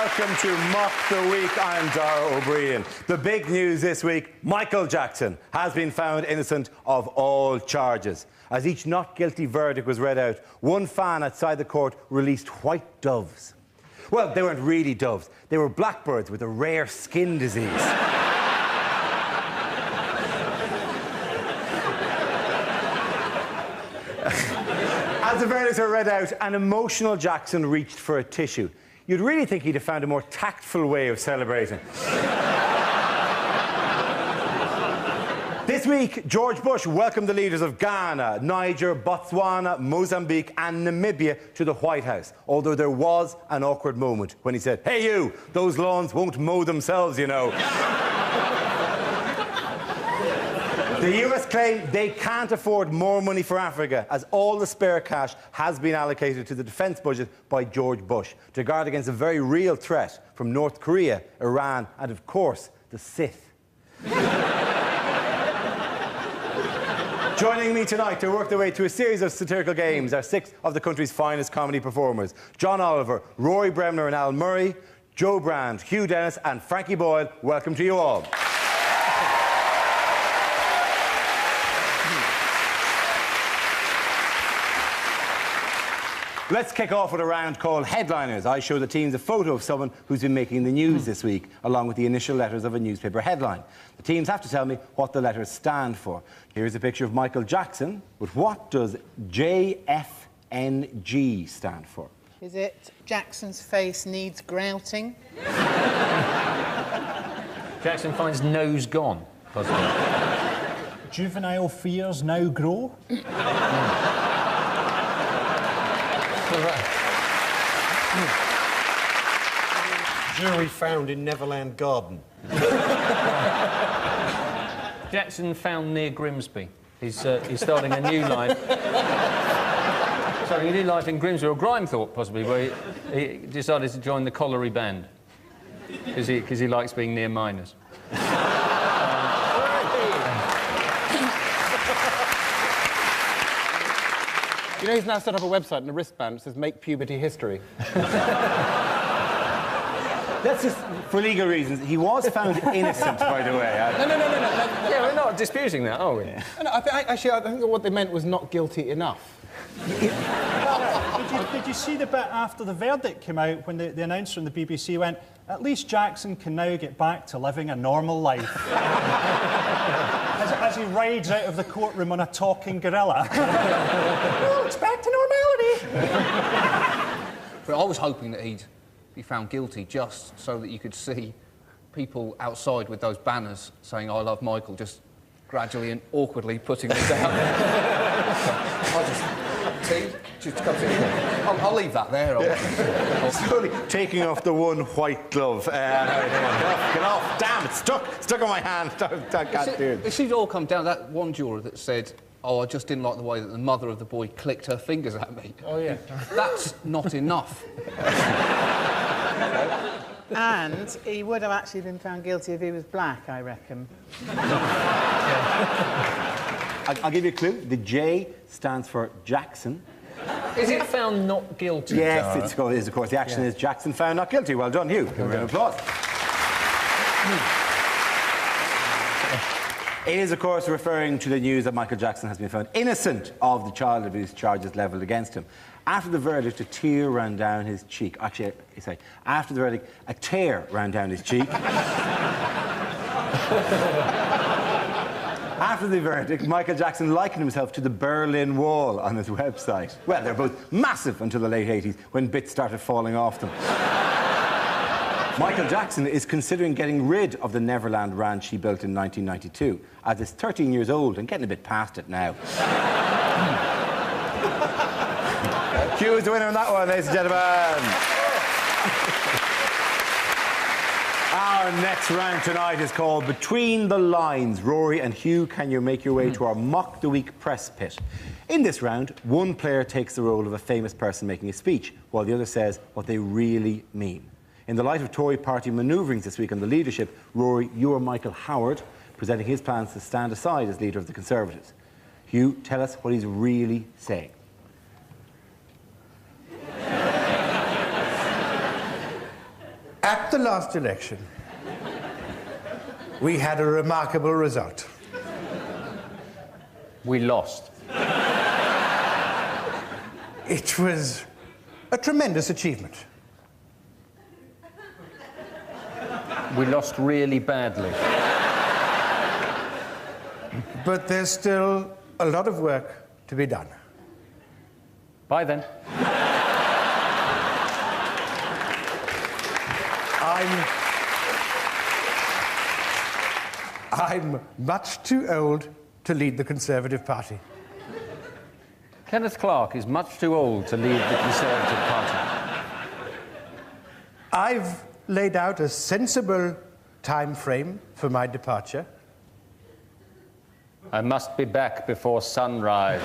welcome to Mock the Week. I'm Dara O'Brien. The big news this week, Michael Jackson has been found innocent of all charges. As each not guilty verdict was read out, one fan outside the court released white doves. Well, they weren't really doves. They were blackbirds with a rare skin disease. As the verdicts are read out, an emotional Jackson reached for a tissue. You'd really think he'd have found a more tactful way of celebrating. This week, George Bush welcomed the leaders of Ghana, Niger, Botswana, Mozambique and Namibia to the White House, although there was an awkward moment when he said, "Hey you, those lawns won't mow themselves, you know." The US claim they can't afford more money for Africa, as all the spare cash has been allocated to the defence budget by George Bush to guard against a very real threat from North Korea, Iran and, of course, the Sith. Joining me tonight to work their way through a series of satirical games are six of the country's finest comedy performers: John Oliver, Rory Bremner and Al Murray, Joe Brand, Hugh Dennis and Frankie Boyle. Welcome to you all. Let's kick off with a round called Headliners. I show the teams a photo of someone who's been making the news this week, along with the initial letters of a newspaper headline. The teams have to tell me what the letters stand for. Here's a picture of Michael Jackson, but what does JFNG stand for? Is it Jackson's face needs grouting? Jackson finds nose gone, possibly. Juvenile fears now grow. Jury found in Neverland Garden. Jackson found near Grimsby. He's starting a new life. Starting a new life in Grimsby, or Grimethorpe, possibly, where he decided to join the colliery band because he likes being near miners. You know, he's now set up a website and a wristband that says "Make Puberty History." That's just for legal reasons. He was found innocent, by the way. No. Yeah, we're not disputing that, are we? No, I think that what they meant was not guilty enough. Did you see the bit after the verdict came out when the announcer on the BBC went, "At least Jackson can now get back to living a normal life." as he rides out of the courtroom on a talking gorilla. "Oh, it's back to normality." But I was hoping that he'd be found guilty just so that you could see people outside with those banners saying "I love Michael," just gradually and awkwardly putting them down. I'll leave that there. Slowly taking off the one white glove. Get off. Damn, it's stuck on my hand. I can't do it. It seemed to all come down to that one juror that said, "Oh, I just didn't like the way that the mother of the boy clicked her fingers at me." Oh, yeah. That's not enough. And he would have actually been found guilty if he was black, I reckon. I'll give you a clue. The J stands for Jackson. Is it found not guilty? Yes, it is, of course. The action is Jackson found not guilty. Well done, Hugh. Give him an applause. It is, of course, referring to the news that Michael Jackson has been found innocent of the child abuse charges levelled against him. After the verdict, a tear ran down his cheek. Actually, sorry, after the verdict, a tear ran down his cheek. After the verdict, Michael Jackson likened himself to the Berlin Wall on his website. Well, they're both massive until the late 80s, when bits started falling off them. Michael Jackson is considering getting rid of the Neverland Ranch he built in 1992, as it's 13 years old and getting a bit past it now. Hugh is the winner on that one, ladies and gentlemen. Our next round tonight is called Between the Lines. Rory and Hugh, can you make your way to our Mock the Week press pit? In this round, one player takes the role of a famous person making a speech, while the other says what they really mean. In the light of Tory party manoeuvrings this week on the leadership, Rory, you are Michael Howard, presenting his plans to stand aside as leader of the Conservatives. Hugh, tell us what he's really saying. At the last election, we had a remarkable result. We lost. It was a tremendous achievement. We lost really badly. But there's still a lot of work to be done. Bye then. I'm much too old to lead the Conservative Party. Kenneth Clarke is much too old to lead the Conservative Party. I've laid out a sensible time frame for my departure. I must be back before sunrise.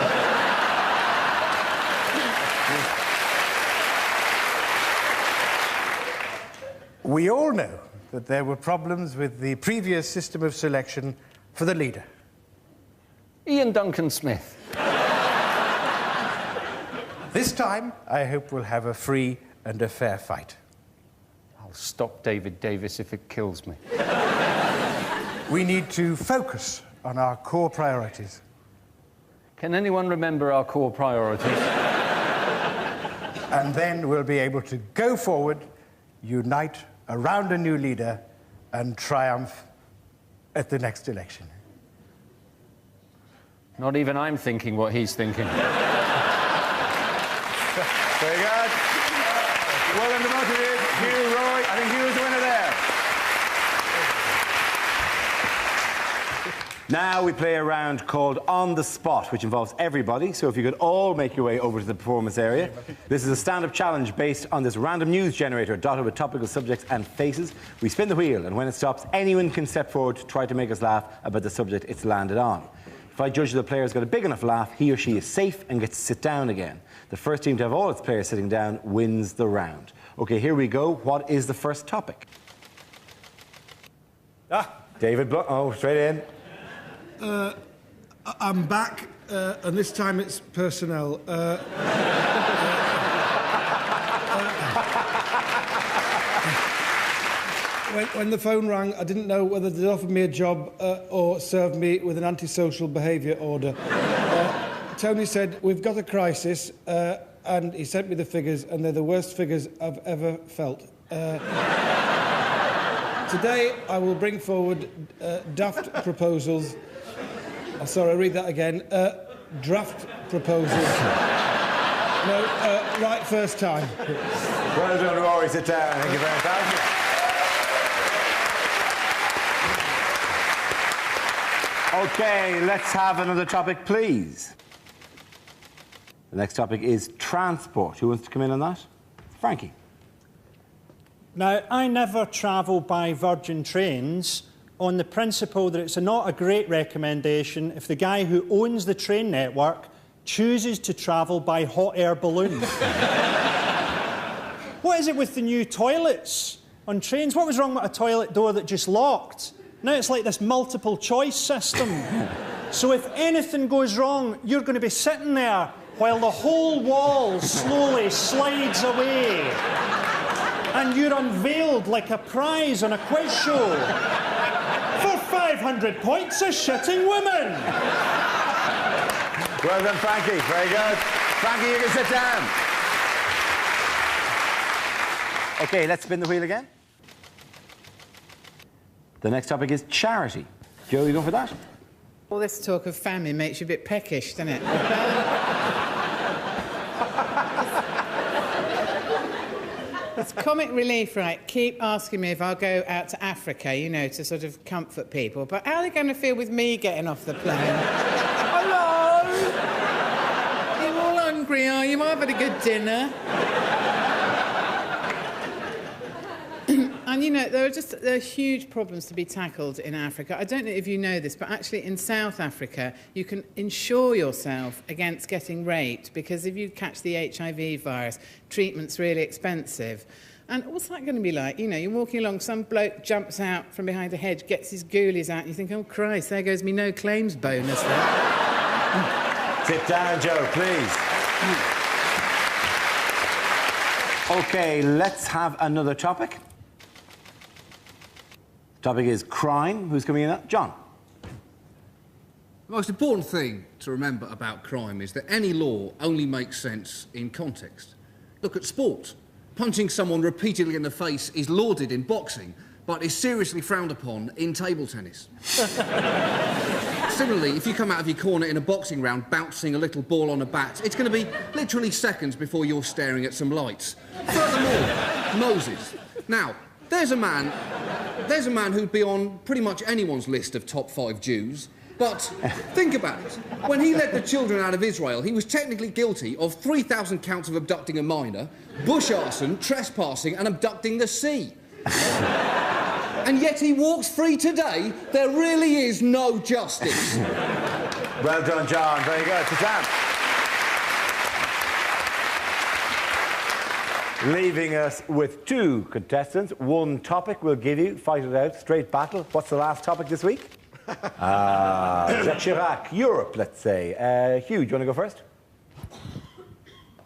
We all know that there were problems with the previous system of selection for the leader. Ian Duncan Smith. This time, I hope we'll have a free and a fair fight. I'll stop David Davis if it kills me. We need to focus on our core priorities. Can anyone remember our core priorities? And then we'll be able to go forward, unite around a new leader, and triumph at the next election. Not even I'm thinking what he's thinking. Very good. Well done to both of you. Hugh, Roy, I think Hugh is the winner there. Now we play a round called On the Spot, which involves everybody. So if you could all make your way over to the performance area. This is a stand-up challenge based on this random news generator dotted with topical subjects and faces. We spin the wheel, and when it stops, anyone can step forward to try to make us laugh about the subject it's landed on. If I judge the player's got a big enough laugh, he or she is safe and gets to sit down again. The first team to have all its players sitting down wins the round. OK, here we go. What is the first topic? David Blunt. Oh, straight in. I'm back, and this time it's personnel. When the phone rang, I didn't know whether they'd offered me a job or served me with an antisocial behaviour order. Tony said, we've got a crisis, and he sent me the figures, and they're the worst figures I've ever felt. Today, I will bring forward daft proposals. Oh, sorry, I'll read that again. Draft proposals. No, right first time. Well done, Rory. Sit down. Thank you very much. OK, let's have another topic, please. The next topic is transport. Who wants to come in on that? Frankie. Now, I never travel by Virgin Trains on the principle that it's not a great recommendation if the guy who owns the train network chooses to travel by hot air balloon. What is it with the new toilets on trains? What was wrong with a toilet door that just locked? Now it's like this multiple choice system. So if anything goes wrong, you're going to be sitting there while the whole wall slowly slides away. And you're unveiled like a prize on a quiz show. For 500 points, a shitting woman. Well done, Frankie. Very good. Frankie, you can sit down. OK, let's spin the wheel again. The next topic is charity. Joe, you going for that? All this talk of famine makes you a bit peckish, doesn't it? It's comic relief, right? Keep asking me if I'll go out to Africa, you know, to sort of comfort people. But how are they going to feel with me getting off the plane? Hello? You're all hungry, are you? I've had a good dinner. And, you know, there are huge problems to be tackled in Africa. I don't know if you know this, but actually in South Africa, you can insure yourself against getting raped because if you catch the HIV virus, treatment's really expensive. And what's that going to be like? You know, you're walking along, some bloke jumps out from behind a hedge, gets his ghoulies out, and you think, oh, Christ, there goes me no claims bonus there. Sit down, Joe, please. OK, let's have another topic. Topic is crime. Who's coming in now? John. The most important thing to remember about crime is that any law only makes sense in context. Look at sport. Punching someone repeatedly in the face is lauded in boxing, but is seriously frowned upon in table tennis. Similarly, if you come out of your corner in a boxing round bouncing a little ball on a bat, it's going to be literally seconds before you're staring at some lights. Furthermore, Moses. Now, there's a man who'd be on pretty much anyone's list of top 5 Jews. But think about it. When he led the children out of Israel, he was technically guilty of 3,000 counts of abducting a minor, bush arson, trespassing and abducting the sea. And yet he walks free today. There really is no justice. Well done, John. Very good. Suzanne. Leaving us with 2 contestants. 1 topic we'll give you. Fight it out. Straight battle. What's the last topic this week? Jacques Chirac, Europe, let's say. Hugh, do you want to go first?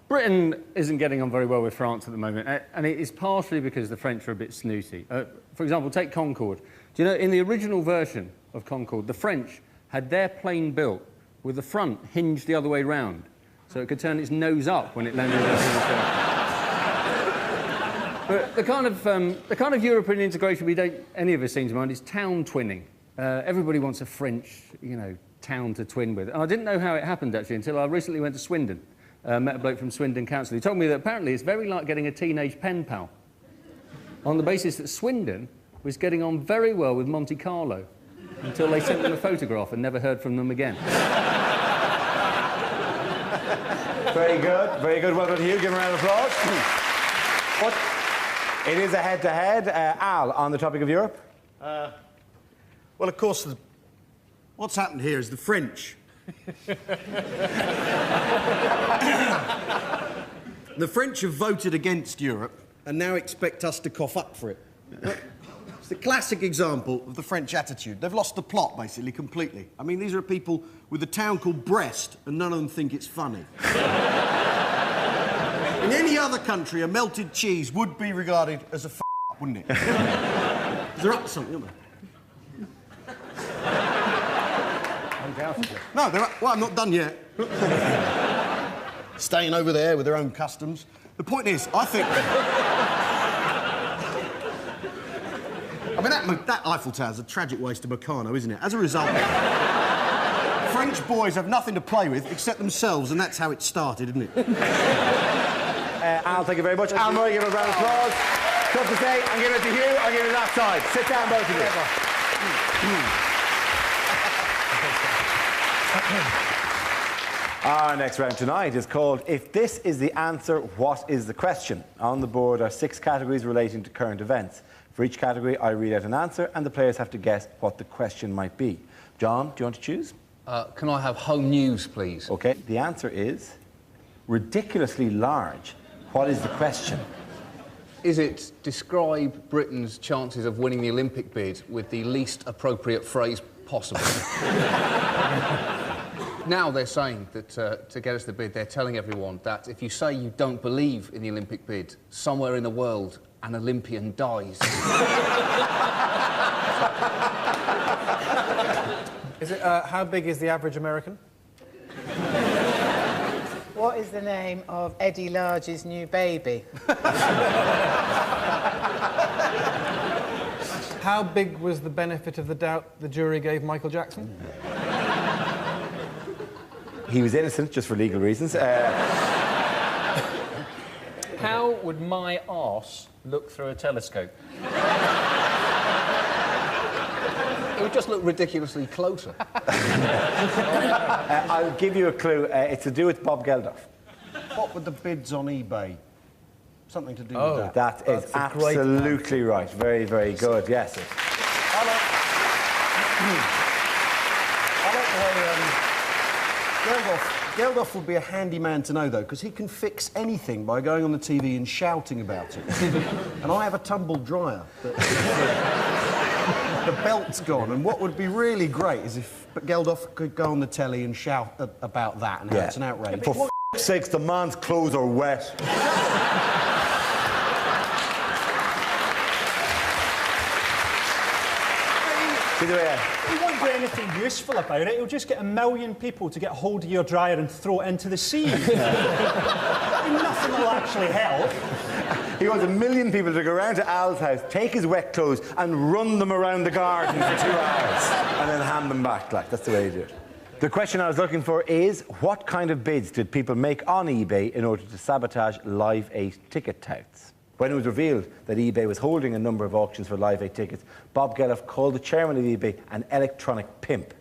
Britain isn't getting on very well with France at the moment, and it is partially because the French are a bit snooty. For example, take Concorde. Do you know, in the original version of Concorde, the French had their plane built with the front hinged the other way round, so it could turn its nose up when it landed on the But the kind of European integration we don't, any of us seem to mind, is town twinning. Everybody wants a French, town to twin with. And I didn't know how it happened, actually, until I recently went to Swindon. Met a bloke from Swindon Council. He told me that apparently it's very like getting a teenage pen pal, on the basis that Swindon was getting on very well with Monte Carlo until they sent them a photograph and never heard from them again. Very good, very good. Well done, Hugh. Give him a round of applause. It is a head-to-head. Al, on the topic of Europe? Well, of course, what's happened here is the French. The French have voted against Europe and now expect us to cough up for it. It's the classic example of the French attitude. They've lost the plot, basically, completely. I mean, these are people with a town called Brest, and none of them think it's funny. In any other country, a melted cheese would be regarded as a f***, wouldn't it? They're up to something, aren't they? No, they're up. Well, I'm not done yet. Staying over there with their own customs. The point is, I think... I mean, that Eiffel Tower's a tragic waste of Meccano, isn't it? As a result, French boys have nothing to play with except themselves, and that's how it started, isn't it? Al, thank you very much. Al Murray, give him a round of applause. Tough to say. I'm giving it to Hugh. I'm giving it that side. Sit down, both of you. Our next round tonight is called If This Is the Answer, What Is the Question? On the board are 6 categories relating to current events. For each category, I read out an answer, and the players have to guess what the question might be. John, do you want to choose? Can I have home news, please? OK. The answer is ridiculously large. What is the question? Is it describe Britain's chances of winning the Olympic bid with the least appropriate phrase possible? Now they're saying that to get us the bid, they're telling everyone that if you say you don't believe in the Olympic bid, somewhere in the world, an Olympian dies. Is it, how big is the average American? What is the name of Eddie Large's new baby? How big was the benefit of the doubt the jury gave Michael Jackson? He was innocent, just for legal reasons. How would my arse look through a telescope? It would just look ridiculously closer. I'll give you a clue. It's to do with Bob Geldof. What were the bids on eBay? Something to do with that. That is absolutely right. Very, very good. Yes. Geldof would be a handy man to know, though, because he can fix anything by going on the TV and shouting about it. And I have a tumble dryer. The belt's gone, and what would be really great is if Geldof could go on the telly and shout about that, and how it's an outrage. For f***'s sakes, the man's clothes are wet. Either way, He won't do anything useful about it. He'll just get 1 million people to get hold of your dryer and throw it into the sea. Nothing will actually help. he wants 1 million people to go around to Al's house, take his wet clothes and run them around the garden for 2 hours and then hand them back. Like, that's the way you do it. The question I was looking for is, what kind of bids did people make on eBay in order to sabotage Live 8 ticket touts? When it was revealed that eBay was holding a number of auctions for Live 8 tickets, Bob Geldof called the chairman of eBay an electronic pimp,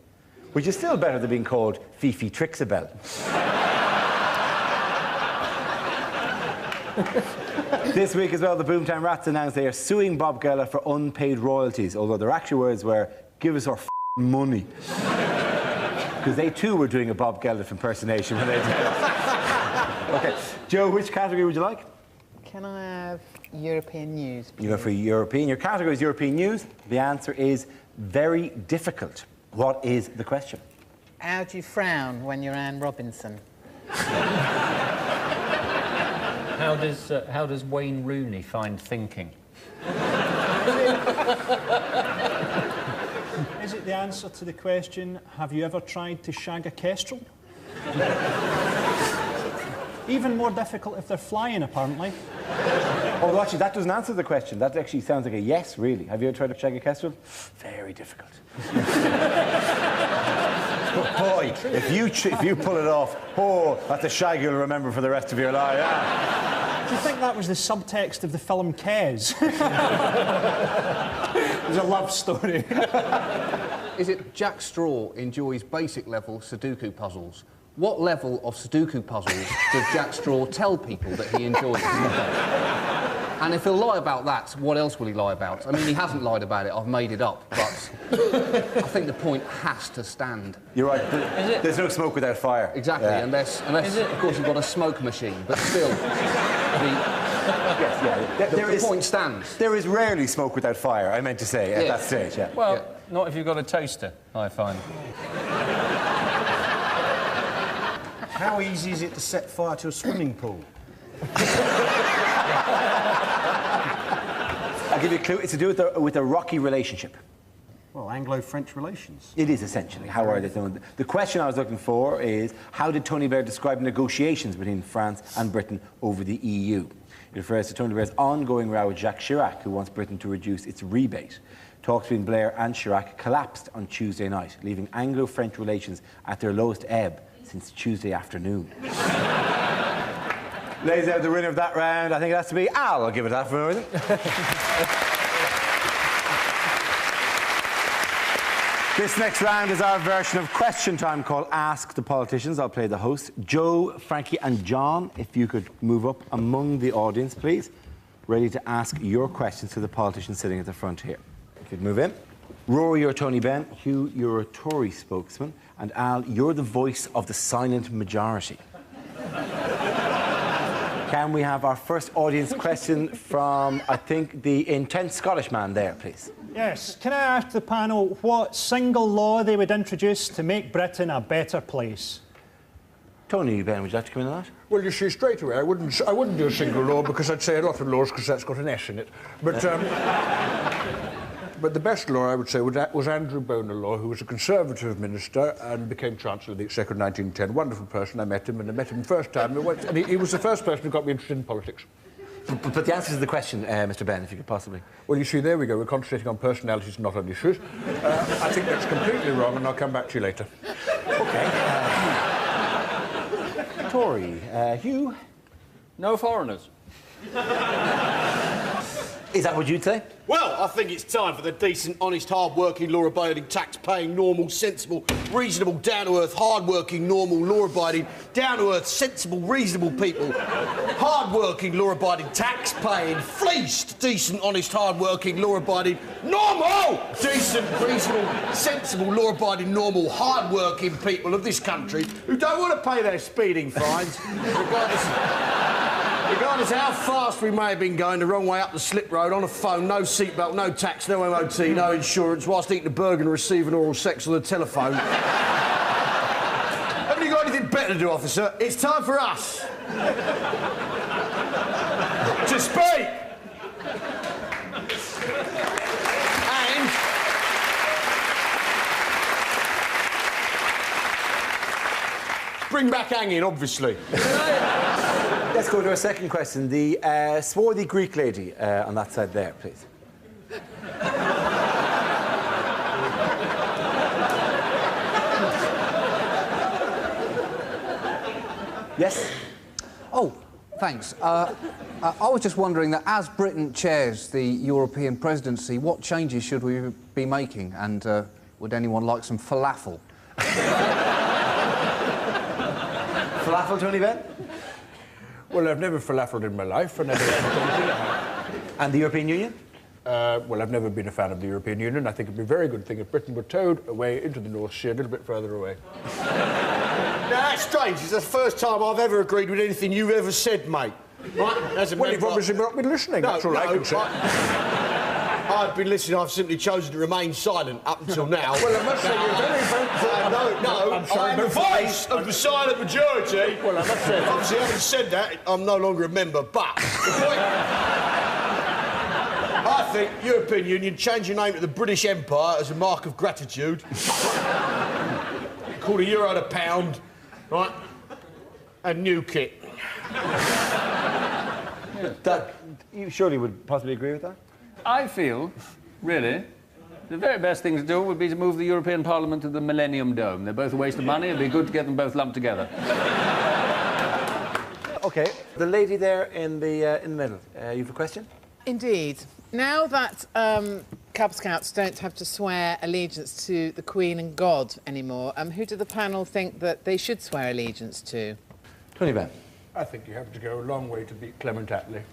which is still better than being called Fifi Trixabel. This week as well, the Boomtown Rats announced they are suing Bob Geldof for unpaid royalties, although their actual words were, "Give us our money." Because they too were doing a Bob Geldof impersonation when they did it. OK, Joe, which category would you like? Can I have European news, please? You go for European. Your category is European news. The answer is very difficult. What is the question? How do you frown when you're Anne Robinson? How does Wayne Rooney find thinking? Is it the answer to the question, have you ever tried to shag a kestrel? Even more difficult if they're flying, apparently. Oh, actually, that doesn't answer the question. That actually sounds like a yes, really. Have you ever tried to shag a kestrel? Very difficult. But boy, if you pull it off, oh, that's a shag you'll remember for the rest of your life. Yeah. Do you think that was the subtext of the film Kes? It was a love story. Is it Jack Straw enjoys basic level Sudoku puzzles? What level of Sudoku puzzles does Jack Straw tell people that he enjoys? And if he'll lie about that, what else will he lie about? I mean, he hasn't lied about it, I've made it up, but I think the point has to stand. You're right, there's no smoke without fire. Exactly, Yeah. unless of course, you've got a smoke machine, but still, the point stands. There is rarely smoke without fire, I meant to say, at that stage, yeah. Well, not if you've got a toaster, I find. How easy is it to set fire to a swimming pool? I'll give you a clue. It's to do with a rocky relationship. Well, Anglo-French relations. It is, essentially. How are they doing? The question I was looking for is, how did Tony Blair describe negotiations between France and Britain over the EU? It refers to Tony Blair's ongoing row with Jacques Chirac, who wants Britain to reduce its rebate. Talks between Blair and Chirac collapsed on Tuesday night, leaving Anglo-French relations at their lowest ebb since Tuesday afternoon. Ladies out the winner of that round, I think it has to be Al. I'll give it that for a minute. This next round is our version of Question Time called Ask the Politicians. I'll play the host. Joe, Frankie and John, if you could move up among the audience, please. Ready to ask your questions to the politicians sitting at the front here. If you'd move in. Rory, you're Tony Benn. Hugh, you're a Tory spokesman. And Al, you're the voice of the silent majority. Can we have our first audience question from, I think, the intense Scottish man there, please? Yes. Can I ask the panel what single law they would introduce to make Britain a better place? Tony Benn, would you like to come in on that? Well, you see, straight away, I wouldn't do a single law because I'd say a lot of laws because that's got an S in it. But the best law, I would say, was Andrew Bonar Law, who was a Conservative minister and became Chancellor of the Exchequer in 1910. Wonderful person. I met him, and I met him the first time. And he was the first person who got me interested in politics. But the answer to the question, Mr. Benn, if you could possibly... Well, you see, there we go. We're concentrating on personalities, not on issues. I think that's completely wrong, and I'll come back to you later. OK. Tory. Hugh? No foreigners. Is that what you'd say? Well, I think it's time for the decent, honest, hard-working, law-abiding, tax-paying, normal, sensible, reasonable, down-to-earth, hard-working, normal, law-abiding, down-to-earth, sensible, reasonable people. Hard-working, law-abiding, tax-paying, fleeced, decent, honest, hard-working, law-abiding, normal, decent, reasonable, sensible, law-abiding, normal, hard-working people of this country who don't want to pay their speeding fines, regardless how fast we may have been going the wrong way up the slip road, on a phone, no seatbelt, no tax, no MOT, no insurance, whilst eating a burger and receiving oral sex on the telephone. Haven't you got anything better to do, officer? It's time for us to speak. spring back hanging, obviously. Let's go to our second question. The swarthy Greek lady on that side there, please. Yes? Oh, thanks. I was just wondering that as Britain chairs the European presidency, what changes should we be making? And would anyone like some falafel? Falafel, Tony Benn? Well, I've never falafeled in my life. And the European Union? Well, I've never been a fan of the European Union. I think it'd be a very good thing if Britain were towed away into the North Sea, a little bit further away. Now, that's strange. It's the first time I've ever agreed with anything you've ever said, mate. Right? Well, you've obviously not been listening. That's all I can say. I've been listening. I've simply chosen to remain silent up until now. Well, I must say you're very vocal. No, I'm the voice of the silent majority. Well, I must say... Obviously, having said that, I'm no longer a member, but... The point... I think European Union, change your name to the British Empire as a mark of gratitude. Call the euro to pound, right? And new kit. That, you surely would possibly agree with that? I feel, really, the very best thing to do would be to move the European Parliament to the Millennium Dome. They're both a waste of money. It'd be good to get them both lumped together. OK, the lady there in the middle. You have a question? Indeed. Now that Cub Scouts don't have to swear allegiance to the Queen and God anymore, who do the panel think that they should swear allegiance to? Tony Benn. I think you have to go a long way to beat Clement Attlee.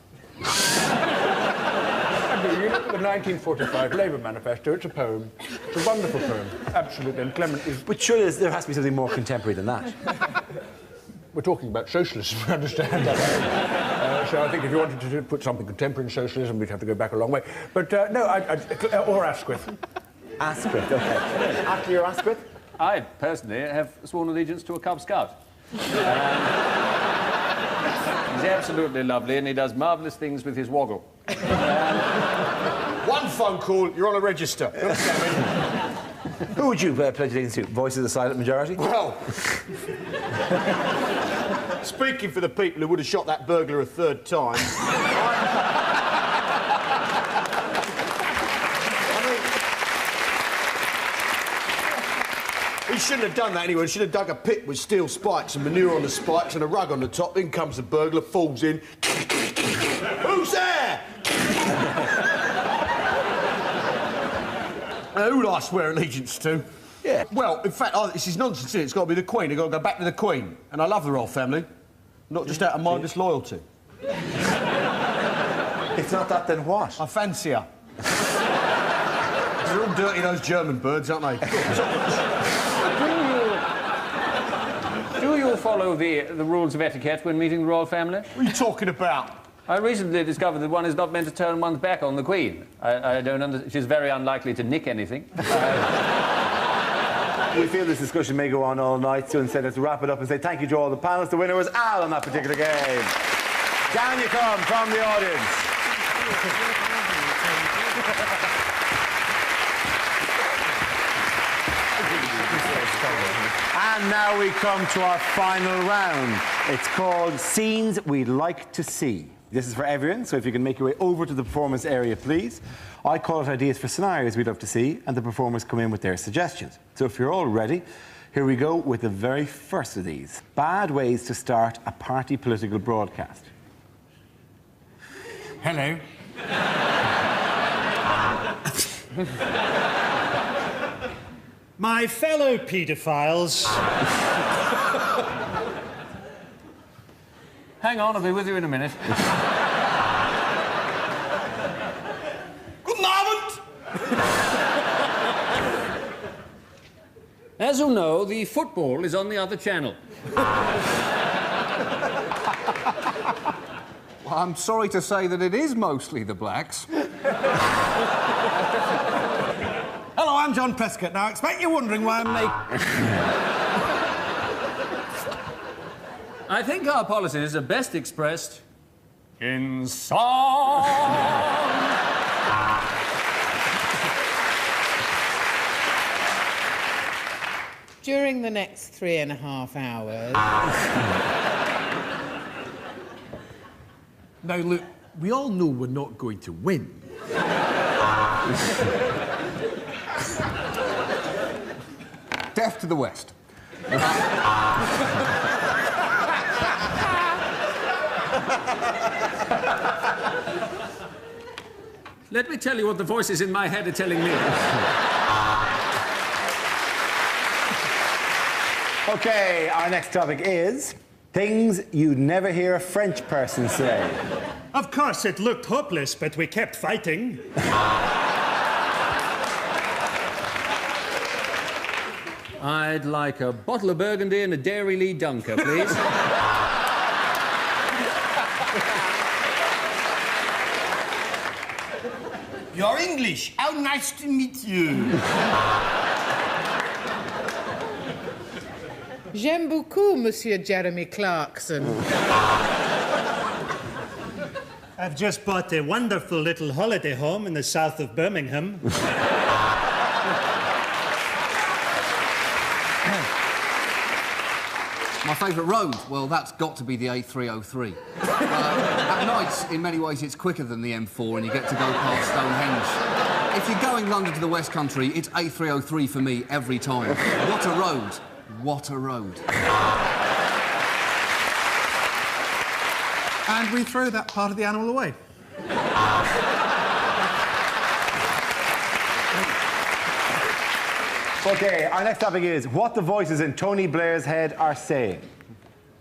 You look at the 1945 Labour Manifesto, it's a poem. It's a wonderful poem, absolutely, and Clement is... But surely there has to be something more contemporary than that. We're talking about socialism, I understand that. So I think if you wanted to put something contemporary in socialism, we'd have to go back a long way. But no, or Asquith. Asquith, OK. Attlee or Asquith? I, personally, have sworn allegiance to a Cub Scout. He's absolutely lovely and he does marvellous things with his woggle. One phone call, you're on a register. Who would you pledge allegiance to? Voice of the silent majority? Well... Speaking for the people who would have shot that burglar a third time... He shouldn't have done that anyway. He should have dug a pit with steel spikes and manure on the spikes and a rug on the top. In comes the burglar, falls in. Who's there? Who would I swear allegiance to? Yeah. Well, in fact, this is nonsense, isn't it? It's got to be the Queen. I've got to go back to the Queen. And I love the royal family. Not just out of mindless loyalty. If not that, then what? I fancy her. They're all dirty, those German birds, aren't they? Do you follow the rules of etiquette when meeting the royal family? What are you talking about? I recently discovered that one is not meant to turn one's back on the Queen. I don't understand. She's very unlikely to nick anything. We feel this discussion may go on all night, so instead let's wrap it up and say thank you to all the panelists. The winner was Al on that particular game. Down you come from the audience. And now we come to our final round. It's called Scenes We'd Like to See. This is for everyone, so if you can make your way over to the performance area, please. I call it ideas for scenarios we'd love to see, and the performers come in with their suggestions. So if you're all ready, here we go with the very first of these. Bad ways to start a party political broadcast. Hello. My fellow paedophiles. Hang on, I'll be with you in a minute. Good moment! As you know, the football is on the other channel. Well, I'm sorry to say that it is mostly the blacks. Hello, I'm John Prescott. Now, I expect you're wondering why I'm making... I think our policies are best expressed in song. During the next 3.5 hours... Now, look, we all know we're not going to win. Death to the West. Let me tell you what the voices in my head are telling me. OK, our next topic is things you'd never hear a French person say. Of course, it looked hopeless, but we kept fighting. I'd like a bottle of Burgundy and a Dairy Lee Dunker, please. You're English. How nice to meet you. J'aime beaucoup, Monsieur Jeremy Clarkson. I've just bought a wonderful little holiday home in the south of Birmingham. My favourite road? Well, that's got to be the A303. At night, in many ways, it's quicker than the M4 and you get to go past Stonehenge. If you're going London to the West Country, it's A303 for me every time. What a road. What a road. And we throw that part of the animal away. OK, our next topic is what the voices in Tony Blair's head are saying.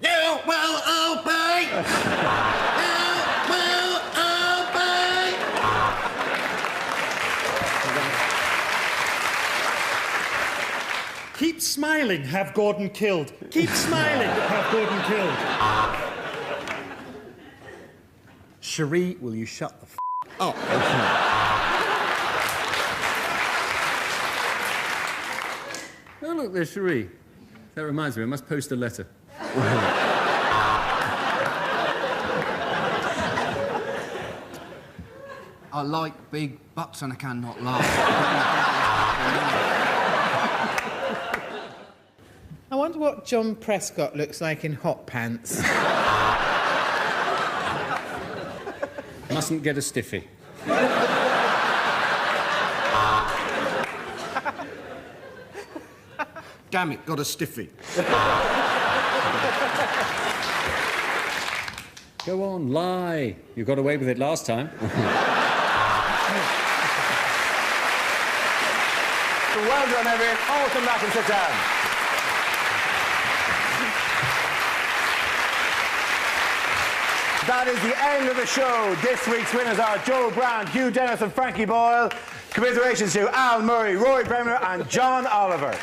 You will obey! You will obey! Keep smiling, have Gordon killed. Keep smiling, have Gordon killed. Cherie, will you shut the f up? Oh, look, there's Cherie. That reminds me, I must post a letter. I like big butts and I cannot laugh. I wonder what John Prescott looks like in hot pants. Mustn't get a stiffy. Damn it, got a stiffy. Go on, lie. You got away with it last time. Well done, everyone. All come back and sit down. That is the end of the show. This week's winners are Joe Brown, Hugh Dennis and Frankie Boyle. Commiserations to Al Murray, Rory Bremner and John Oliver.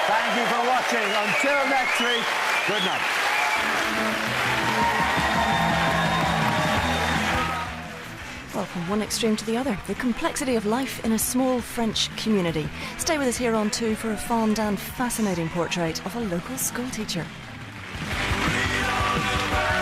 Thank you for watching. Until next week, good night. Well, from one extreme to the other, the complexity of life in a small French community. Stay with us here on 2 for a fond and fascinating portrait of a local schoolteacher. We are the